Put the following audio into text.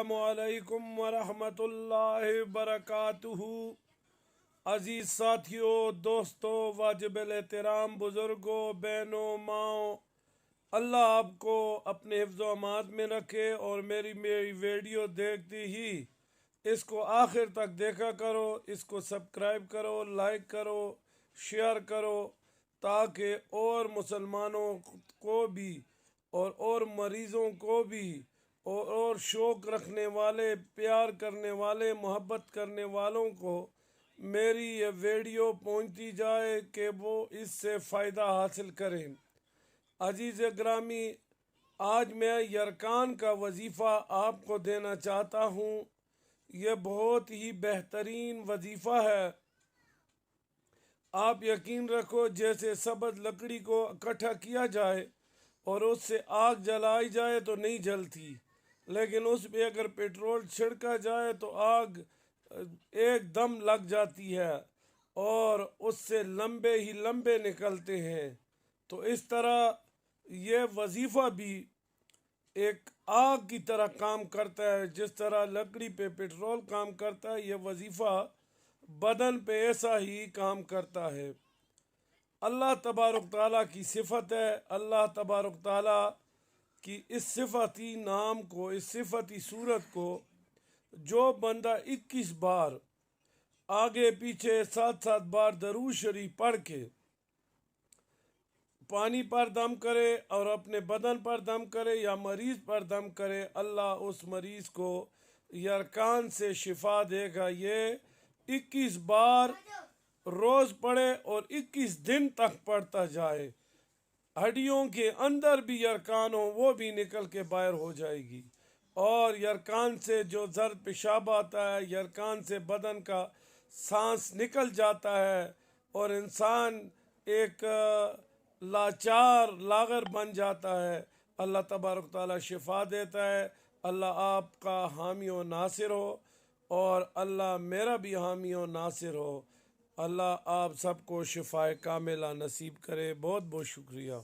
अस्सलामुअलैकुम वरहमतुल्लाहि वबरकातुहू। अजीज साथियों, दोस्तों, वाजिबुल एहतराम बुज़ुर्गों, बहनों, माओ, अल्लाह आपको अपने हिफ्ज़ व अमात में रखे और मेरी वीडियो देखती ही इसको आखिर तक देखा करो, इसको सब्सक्राइब करो, लाइक करो, शेयर करो, ताकि और मुसलमानों को भी और मरीज़ों को भी और शौक़ रखने वाले, प्यार करने वाले, मोहब्बत करने वालों को मेरी ये वीडियो पहुंचती जाए कि वो इससे फ़ायदा हासिल करें। अजीज़ ग्रामी, आज मैं यरकान का वजीफ़ा आपको देना चाहता हूँ। ये बहुत ही बेहतरीन वजीफ़ा है। आप यकीन रखो, जैसे सब्ज़ लकड़ी को इकट्ठा किया जाए और उससे आग जलाई जाए तो नहीं जलती, लेकिन उस पे अगर पेट्रोल छिड़का जाए तो आग एकदम लग जाती है और उससे लंबे ही लंबे निकलते हैं। तो इस तरह ये वजीफ़ा भी एक आग की तरह काम करता है। जिस तरह लकड़ी पे पेट्रोल काम करता है, ये वजीफ़ा बदन पे ऐसा ही काम करता है। अल्लाह तबारक ताला की सिफत है। अल्लाह तबारक ताला कि इस सिफती नाम को, इस सिफती सूरत को जो बंदा 21 बार आगे पीछे 7-7 बार दरूद शरीफ पढ़ के पानी पर दम करे और अपने बदन पर दम करे या मरीज़ पर दम करे, अल्लाह उस मरीज़ को यरकान से शिफा देगा। ये 21 बार रोज़ पढ़े और 21 दिन तक पढ़ता जाए। हड्डियों के अंदर भी यरकान हो वो भी निकल के बाहर हो जाएगी। और यरकान से जो जर्द पेशाब आता है, यरकान से बदन का सांस निकल जाता है और इंसान एक लाचार लागर बन जाता है। अल्लाह तबारक ताला शिफा देता है। अल्लाह आपका हामी व नासिर हो और अल्लाह मेरा भी हामी व नासिर हो। अल्लाह आप सबको शिफाए कामिला नसीब करे। बहुत बहुत शुक्रिया।